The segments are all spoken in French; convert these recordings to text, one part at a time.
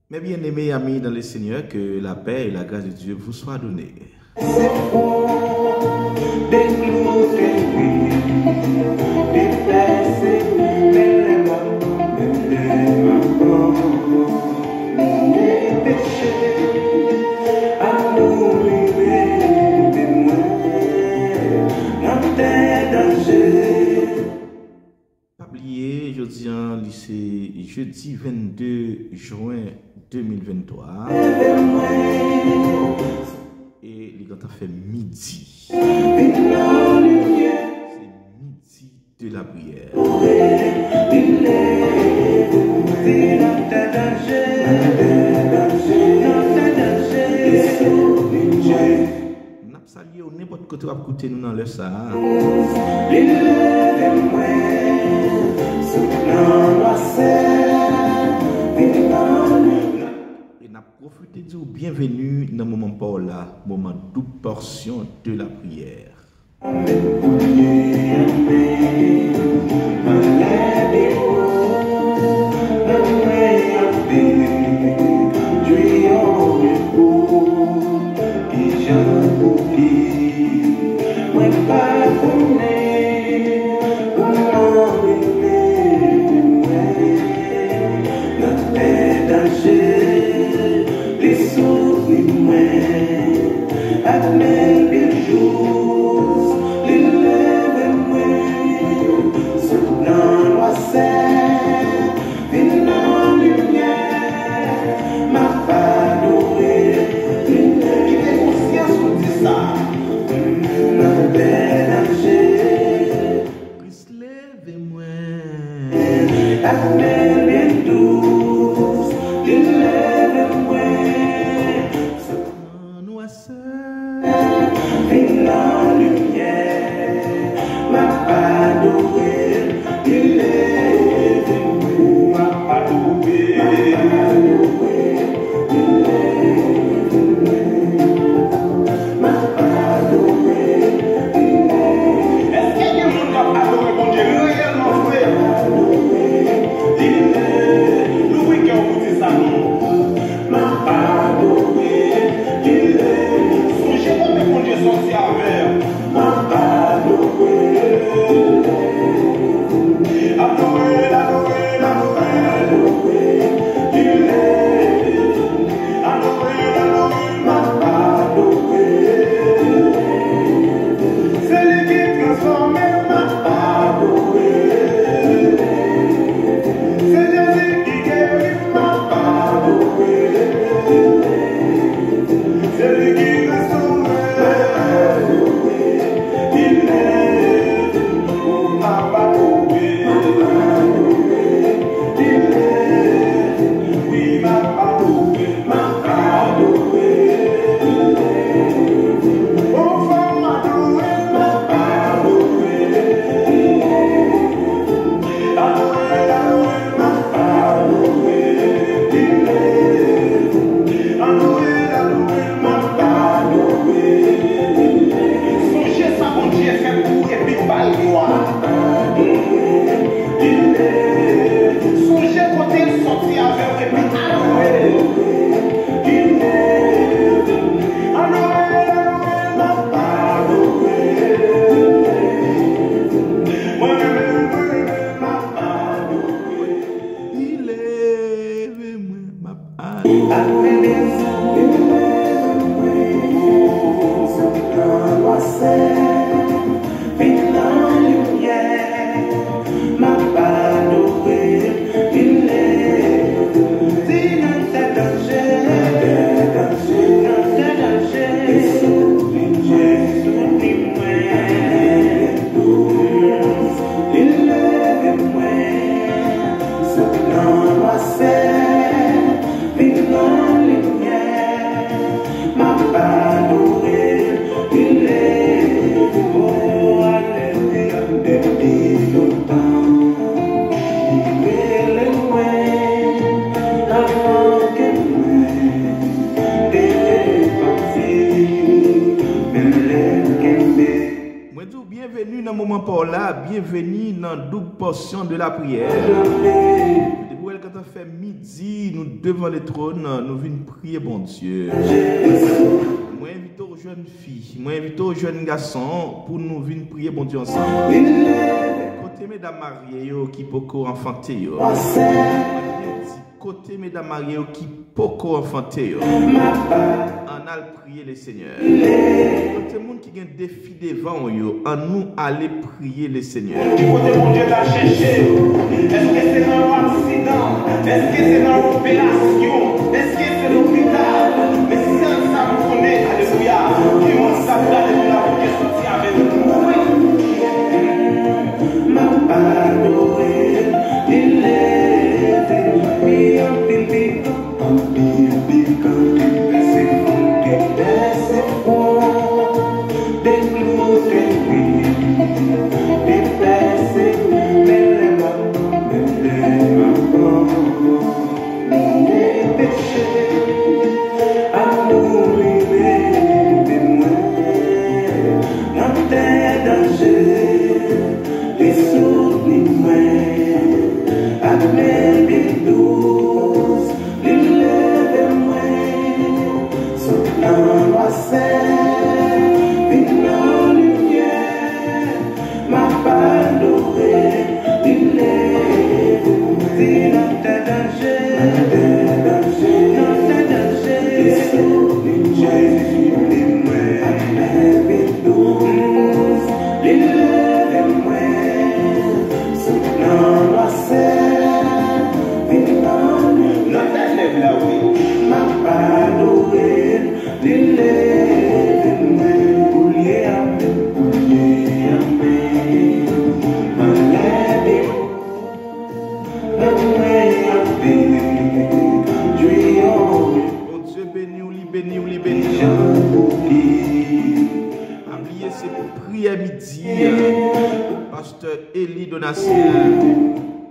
Mes bien-aimés amis dans le Seigneur, que la paix et la grâce de Dieu vous soient données. Oubliez, jeudi 22 juin 2023 et il a fait midi. C'est midi de la prière. N'a pas salué n'importe côté à côté nous dans le ça. Et n'a profité de bienvenue dans le moment pour la moment double portion de la prière. par là, bienvenue dans la double portion de la prière. Quand on fait midi, nous devant le trône, nous venons prier, bon Dieu. Moi, invite aux jeunes filles, moi, invite aux jeunes garçons pour nous venir prier, bon Dieu, ensemble. Côté mesdames mariées qui poko enfanté. Côté mesdames mariées qui poko enfanté. On a prié le Seigneur. Côté monde qui a un défi devant yo, on nous aller prier le Seigneur. Côté mon Dieu t'a cherché. Est-ce que c'est dans l'accident? Est-ce que c'est dans l'opération? Est-ce que c'est l'hôpital? Mais si c'est ça vous connaît, alléluia. Qui m'ont sablé de la route qui sortit avec nous. Ma parole, il est mis en pipi.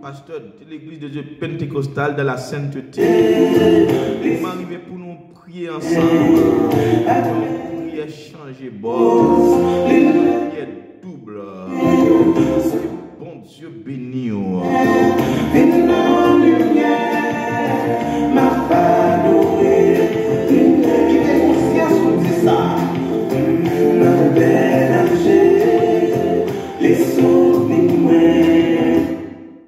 Pasteur de l'église de Dieu pentecostale de la sainteté. Nous arrivons pour nous prier ensemble. Pour prier changer bord. Prier double. Bon Dieu béni.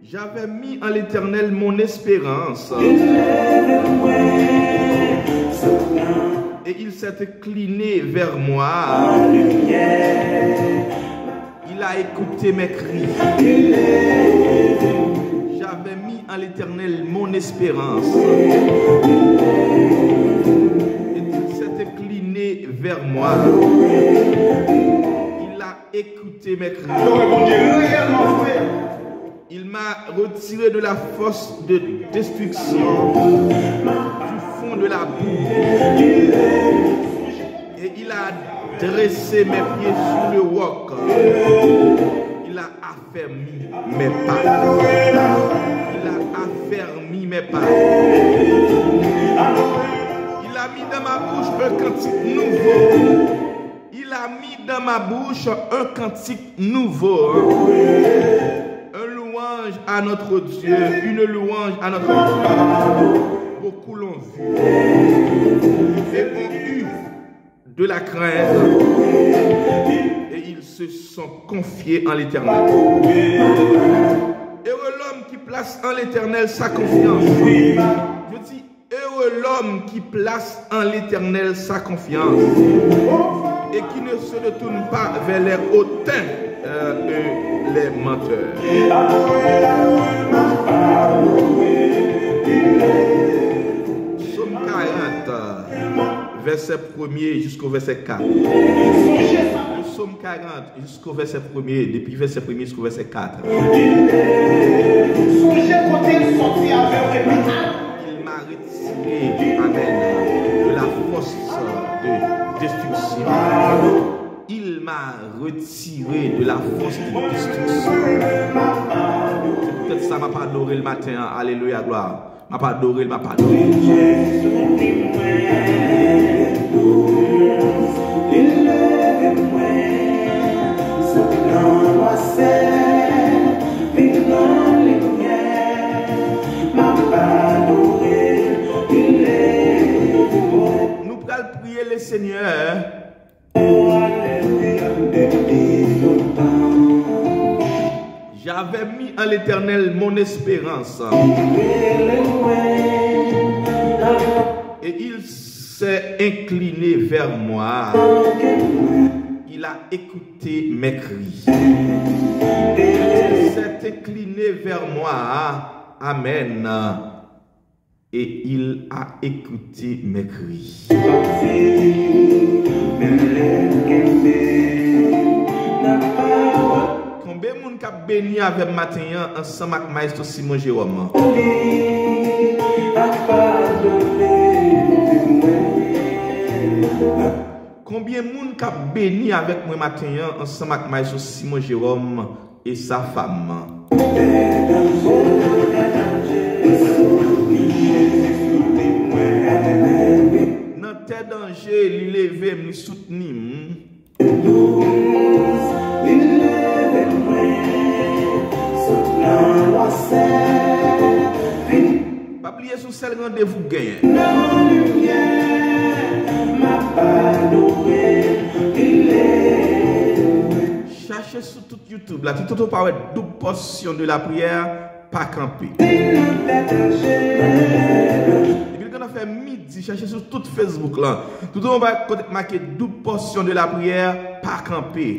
J'avais mis en l'Éternel mon espérance. Et il s'est incliné vers moi. Il a écouté mes cris. J'avais mis en l'Éternel mon espérance. Et il s'est incliné vers moi. Il a écouté mes cris. Il m'a retiré de la fosse de destruction, du fond de la boue. Et il a dressé mes pieds sur le roc. Il a affermi mes pas. Il a affermi mes pas. Il a mis dans ma bouche un cantique nouveau. Il a mis dans ma bouche un cantique nouveau. À notre Dieu, une louange à notre Dieu. Beaucoup l'ont vu et ont eu de la crainte et ils se sont confiés en l'Éternel. Heureux l'homme qui place en l'Éternel sa confiance. Je dis, heureux l'homme qui place en l'Éternel sa confiance et qui ne se retourne pas vers les hautains les menteurs. Psaume 40, verset 1er jusqu'au verset 4. Psaume 40 jusqu'au verset 1er, depuis verset 1er jusqu'au verset 4. Il m'a retiré, amen, de la fosse de destruction. Il m'a retiré de la fosse de destruction. C'est peut-être ça m'a pas adoré le matin. Alléluia, gloire. M'a pas adoré, m'a pas adoré. Il allons prier le Seigneur. J'avais mis en l'Éternel mon espérance. Et il s'est incliné vers moi. Il a écouté mes cris. Il s'est incliné vers moi. Amen. Et il a écouté mes cris. Combien de monde a béni avec matin ensemble avec Maestro Simon Jérôme? Combien de monde a béni avec moi matin ensemble avec Maestro Simon Jérôme et sa femme? Dans tes dangers, il levé, me soutenir. Pas oublier son seul rendez-vous gagné. Cherchez sur tout YouTube, là, tout au parler double portion de la prière, pas camper. Et puis quand on fait midi, cherchez sur tout Facebook là, tout on va marquer double portion de la prière, pas camper.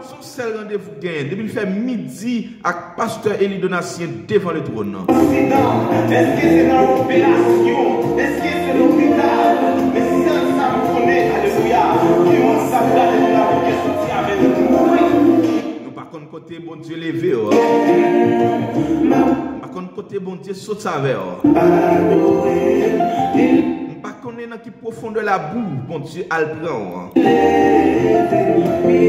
Son seul rendez-vous gain, depuis le fait midi avec pasteur Eli Donatien devant le trône. Est-ce que c'est dans l'opération? Est-ce que c'est l'hôpital? Mais si ça me connaît, alléluia, qui m'ont sablé de la route sorti avec nous. Nous par contre côté bon Dieu levé. Par contre côté bon Dieu saute avec. Pas qu'on est dans qui profondeur la boue, bon Dieu a le prend. Oui.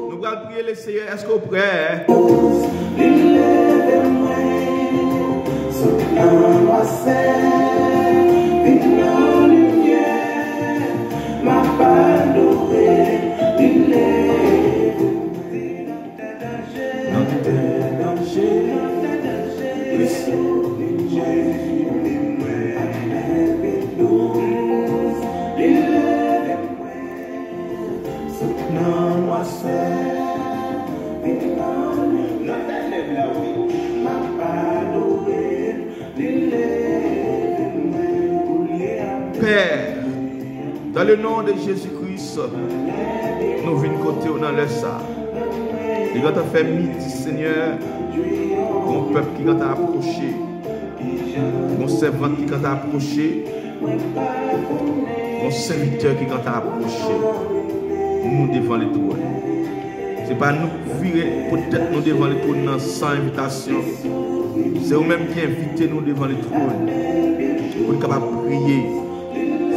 Nous allons prier le Seigneur. Est-ce que vous êtes prêts? Père, dans le nom de Jésus-Christ, nous venons côté dans le ça. Et quand tu fait midi, Seigneur, mon peuple qui t'a approché, mon servant qui t'a approché, mon serviteur qui t'a approché, nous devant les trônes. Ce n'est pas nous virer, peut-être nous devant les trônes sans invitation. C'est vous-même qui invitez nous devant les trônes pour être capable de prier.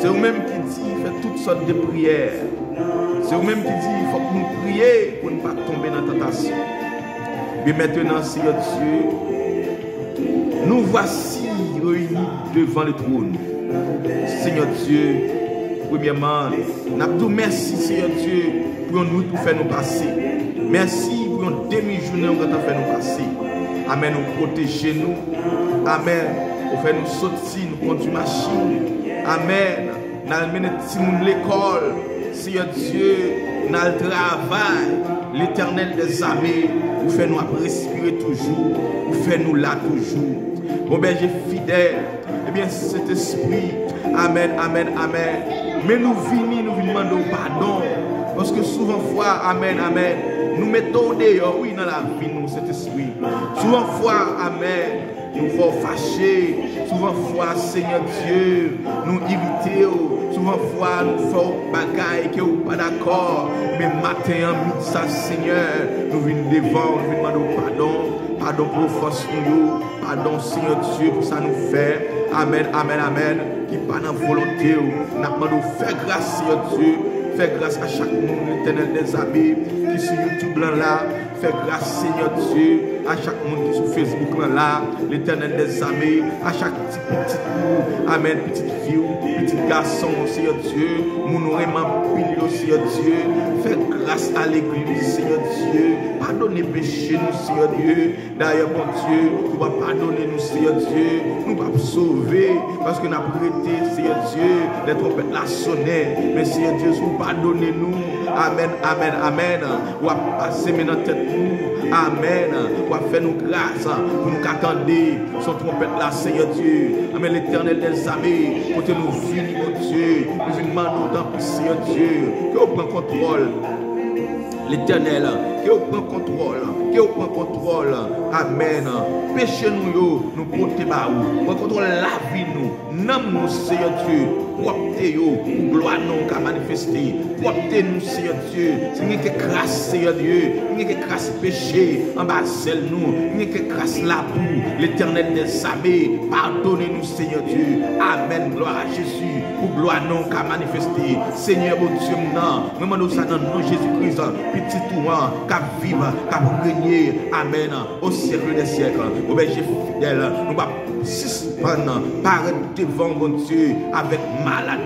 C'est vous-même qui dit faites toutes sortes de prières. C'est vous-même qui dit il faut que nous prions pour ne pas tomber dans la tentation. Mais maintenant, Seigneur Dieu, nous voici réunis devant le trône. Seigneur Dieu, premièrement, nous avons merci, Seigneur Dieu, pour nous tout faire nous passer. Merci pour une demi-journée où nous avons fait nous passer. Amen, nous protéger nous. Amen, pour faire nous sortir, nous conduire machine. Amen, nous amener tout le monde à l'école. Seigneur Dieu, dans le travail, l'Éternel des armées, vous faites nous respirer toujours, vous faites nous là toujours. Bon berger fidèle, eh bien cet esprit, amen, amen, amen. Mais nous venons demander pardon, parce que souvent fois, amen, amen, nous mettons dehors, oui, dans la vie, nous, cet esprit. Souvent fois, amen, nous faut fâcher, souvent fois, Seigneur Dieu, nous irriter, souvent fois, nous faisons bagaille que nous pas d'accord, mais matin, midi, ça, Seigneur, nous venons devant, nous venons demander pardon. Pardon pour offense nous. Pardon, Seigneur Dieu, pour ça nous fait. Amen, amen, amen. Qui pas dans volonté. Nous demandons faire grâce, Seigneur Dieu. Fais grâce à chaque monde, l'Éternel des amis, qui sur YouTube là. Fais grâce, Seigneur Dieu, à chaque monde qui sur Facebook là. L'Éternel des amis, à chaque petit amen, petite fille, petit garçon, Seigneur Dieu. Mon vraiment pile, Seigneur Dieu. Fais grâce à l'église, Seigneur Dieu. Pardonnez péché, nous, Seigneur Dieu. D'ailleurs, mon Dieu, tu vas pardonner nous, Seigneur Dieu. Nous vas sauver parce que nous avons prêté, Seigneur Dieu, les trompettes la sonner. Mais Seigneur Dieu, vous pardonnez-nous. Amen, amen, amen. Ou à passer maintenant tête nous. Amen. Ou à faire nous grâce pour nous attendre son trompette là, Seigneur Dieu. Amen, l'Éternel des amis. Côté nous venons, mon Dieu. Nous venons dans le Seigneur Dieu. Que vous prenez contrôle. L'Éternel, que vous prenez contrôle. Que vous prenez contrôle. Amen. Péché nous, nous portez par vous. Prenez contrôle la vie nous. Nomme nous, Seigneur Dieu. Proptez nous, pour gloire nous qu'à manifester. Proptez nous, Seigneur Dieu. C'est une grâce, Seigneur Dieu. Une grâce péché. En bas celle nous. Une grâce la boue. L'Éternel des armées. Pardonnez-nous, Seigneur Dieu. Amen. Gloire à Jésus. Pour gloire nous qu'à manifester. Seigneur, mon Dieu, non. Nous demandons ça dans le nom de Jésus-Christ. Petit touan, qu'à vivre, qu'à régner. Amen. Au siècle des siècles. Au berger fidèle. Nous va suspendre. Paraître devant mon Dieu. Avec malade,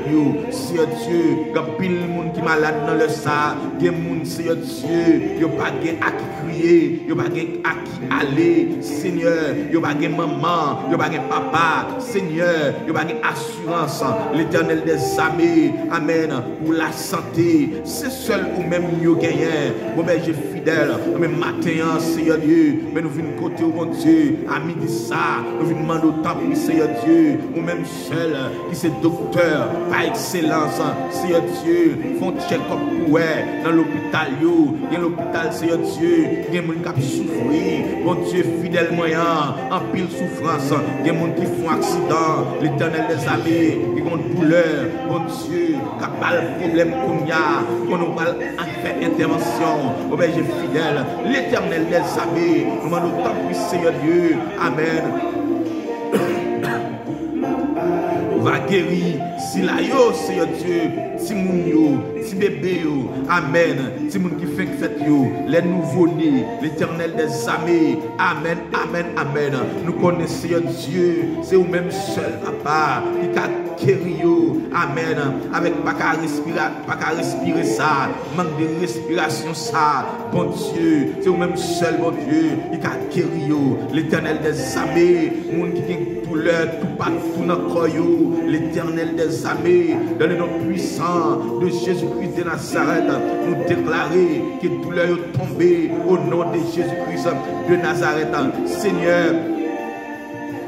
Seigneur Dieu, quand pile le monde qui est malade dans le sang, il y a des gens, Seigneur Dieu, il n'y a pas à qui crier, il n'y a pas à qui aller, Seigneur, il n'y a pas de maman, il n'y a pas de papa, Seigneur, il n'y a pas d'assurance, l'Éternel des armées, Amen, pour la santé, c'est seul ou même nous gagnons, bon ben j'ai fidèle, mais matin, Seigneur Dieu, mais nous venons côté au mon Dieu, à midi ça, nous venons demander au temps pour Seigneur Dieu, ou même seul, qui c'est docteur, par excellence, Seigneur Dieu, font check-up pour dans l'hôpital, il y a l'hôpital, Seigneur Dieu, il y a des gens qui souffrent, bon Dieu, fidèle moyen, en pile souffrance, il y a des gens qui font accident, l'Éternel des amis, qui ont douleur, bon Dieu, qui a pas le problème qu'on y a, qu'on va faire intervention, oh ben j'ai fidèle, l'Éternel des amis, nous demandons tant pour Seigneur Dieu, Amen. Va guérir, si la yo, Seigneur Dieu, si moun yo, si bébé yo, Amen, si moun qui fait fête yo, les nouveaux-nés, l'Éternel des armées, Amen, Amen, Amen. Nous connaissons, Seigneur Dieu, c'est vous-même seul, Papa, qui a guéri yo, Amen, avec pas qu'à respirer ça, manque de respiration ça, bon Dieu, c'est vous-même seul, bon Dieu, qui a guéri yo, l'Éternel des armées, moun qui a douleur, tout partout dans le corps, l'Éternel des armées, dans le nom puissant de Jésus-Christ de Nazareth, nous déclarer que douleur est tombée au nom de Jésus-Christ de Nazareth. Seigneur,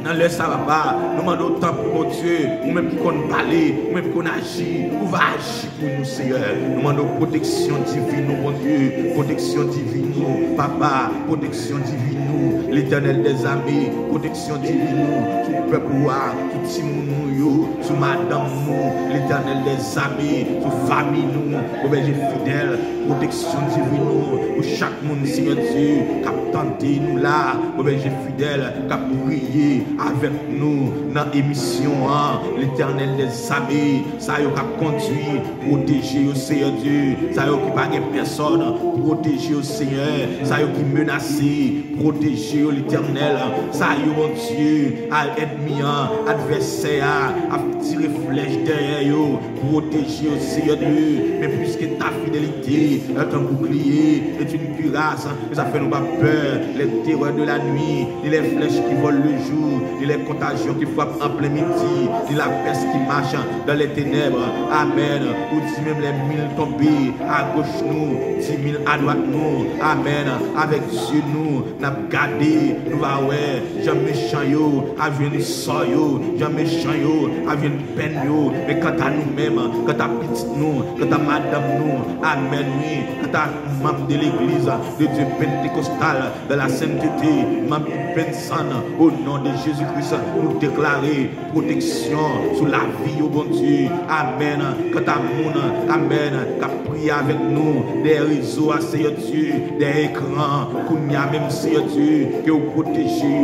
dans le ça va pas, nous demandons autant pour mon Dieu, ou même qu'on parler, ou même qu'on agit, ou va agir pour nous, Seigneur. Nous demandons protection divine, mon Dieu, protection divine, Papa, protection divine, l'Éternel des armées, protection divine, tout le peuple, tout le monde, tout madame, l'Éternel des armées, toute famille, nous, berger fidèle, protection divine, pour chaque monde, Seigneur Dieu, qui a tenté nous là, berger fidèle, qui a prié avec nous dans l'émission, l'Éternel des armées, ça y a conduit, protéger au Seigneur Dieu, ça y a qui pas personne, protéger au Seigneur, ça y a qui menacé, protéger l'Éternel, ça y a mon Dieu, à l'ennemi, adversaire, à tirer flèche derrière eux, protéger au Seigneur Dieu, mais puisque ta fidélité est un bouclier, est une cuirasse, ça fait nous pas peur, les terreurs de la nuit, les flèches qui volent le jour, les contagions qui frappent en plein midi, la peste qui marche dans les ténèbres, Amen, ou si même les 1000 tombés à gauche nous, 10 000 à droite nous, Amen, avec Dieu nous, n'a gardé, nous va ouais, j'aime méchant yo, à venir sort yo, Jean méchant yo, avec une peine yo, mais quant à nous-mêmes, quant à petite nous, quant à madame nous, amen oui, quant à membre de l'église de Dieu pentecostal de la sainteté, membre Vincent, au nom de Jésus-Christ, nous déclarer protection sur la vie au bon Dieu, amen, quant à nous, amen, qu'a prié avec nous, des réseaux à Seigneur Dieu, des écrans, qu'on y a même Seigneur Dieu, que vous protégez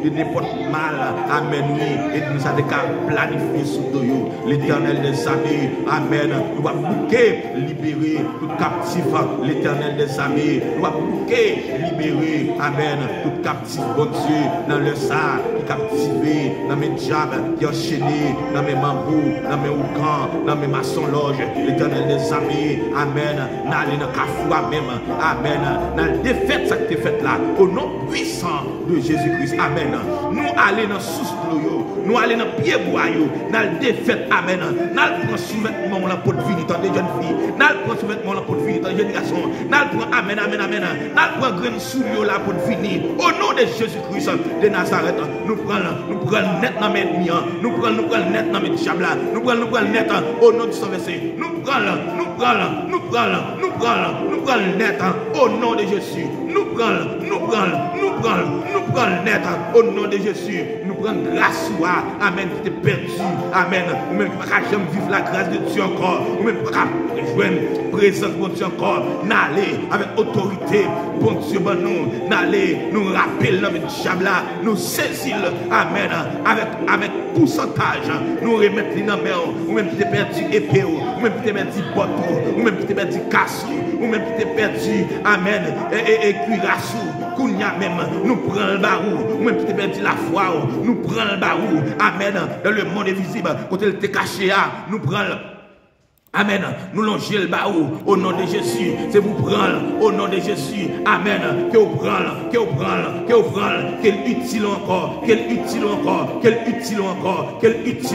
de n'importe mal, amen oui, et nous avons planifié sous nous, l'éternel des armées, amen, nous va bouquer, libérer tout captif, l'éternel des armées, nous va bouquer, libérer, amen, tout captif, bon Dieu, dans le sang, qui captivé, dans mes diables, qui enchaîné, dans mes mambous, dans mes oukans, dans mes maçons loges, l'éternel des armées, amen, n'allez dans Kafoua même, amen, dans la défaite, ça que tu fait là, au nom puissant de Jésus-Christ, amen, nous allons dans sous nous allons dans pied bois, dans la défaite, amen, nous allons sous-vêtement là pour venir dans des jeunes filles, nous allons sous-vêtement là pour venir dans des jeunes garçons, nous allons amen, amen, amen, nous allons grain sous là pour venir, au nom de Jésus-Christ de Nazareth, nous prenons net dans mes ennemis, nous prenons net dans mes diables, nous prenons net au nom de son verset, nous prenons net au nom de Jésus, nous prenons net au nom de Jésus, nous prenons grâce, amen, qui t'es perdu, amen, ou même pas jamais vivre la grâce de Dieu encore, ou même pas rejoindre présence de Dieu encore, n'allez avec autorité, bon Dieu, bon nous, n'allez nous rappeler dans le diable, nous saisir, amen, avec pourcentage, nous remettre dans la main, ou même qui t'es perdu épée, ou même qui t'es perdu botte, ou même qui t'es perdu casse, ou même qui t'es perdu, amen, et cuirasse, Kounia même, nous prenons le barou, ou même qui t'es perdu la foi, nous prenons le barou, amen, dans le monde invisible, quand elle était cachée, nous prenons. Amen. Nous longeons le baou au nom de Jésus. C'est vous prendre au nom de Jésus. Amen. Que vous prenez, qu'elle utile encore, qu'elle utile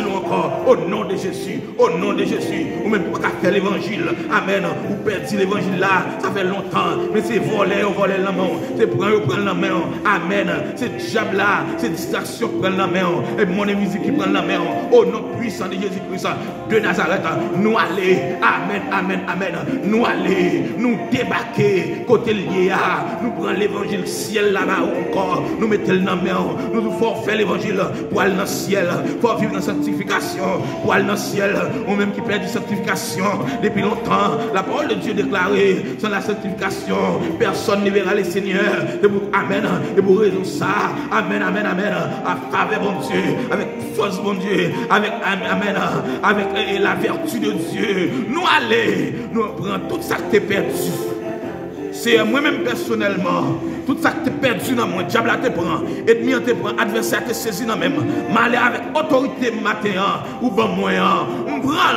encore, au nom de Jésus, au nom de Jésus. Ou même pas faire l'évangile. Amen. Vous perdez l'évangile là, ça fait longtemps, mais c'est voler la main, c'est prendre la main. Amen. C'est diable là, c'est distraction prendre la main. Et mon musique qui prend la main. Au nom puissant de Jésus-Christ de Nazareth, nous allons. Amen, amen, amen. Nous aller, nous débarquer, côté lié à, nous prenons l'évangile ciel là-bas encore, nous mettons dans la main, nous devons faire l'évangile pour aller dans le ciel, pour vivre dans la sanctification, pour aller dans le ciel, ou même qui perd la sanctification depuis longtemps. La parole de Dieu déclarée, sans la sanctification, personne ne verra le Seigneur. Amen, et pour raison ça, amen, amen, amen, à faveur bon Dieu, avec force bon Dieu, avec amen, avec la vertu de Dieu. Nous allons, nous prenons tout ça que tu as perdu. C'est moi-même personnellement, tout ça que tu as perdu dans moi, diable te prend, ennemi te prend, adversaire te saisit dans même. M'aller avec autorité matin ou bon moyen, on prend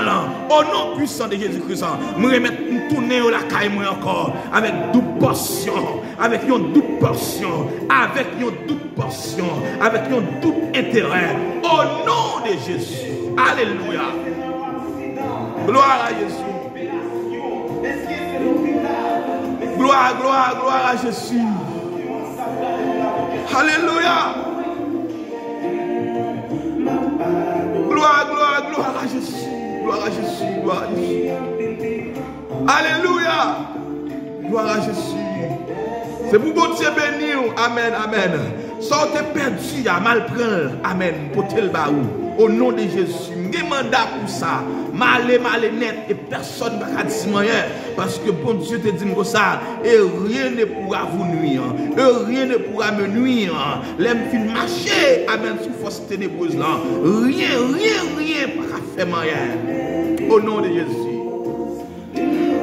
au nom puissant de Jésus-Christ, me remettre, me tourner au la caille moi encore, avec double portion, avec une double portion, avec une double portion, avec un double intérêt, au nom de Jésus. Alléluia. Gloire à Jésus. Gloire à Jésus. Alléluia. Gloire à Jésus. Gloire à Jésus. Alléluia. Gloire à Jésus. C'est pour bon Dieu béni. Amen, amen. Sortez perdu, à mal prendre. Amen. Pour tel baou. Au nom de Jésus, je mandat pour ça. Malé net et personne ne va dire rien. Parce que bon Dieu te dit comme ça. Et rien ne pourra vous nuire. Et rien ne pourra me nuire. L'aime fin marcher. Amen. Sous force ténébreuse là. Rien pas faire rien. Au nom de Jésus.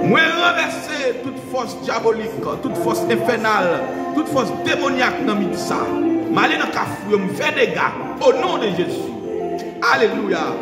Moi renverser toute force diabolique, toute force infernale, toute force démoniaque dans midi ça. Malé dans Kafou, me fait des gars. Au nom de Jésus. Alléluia.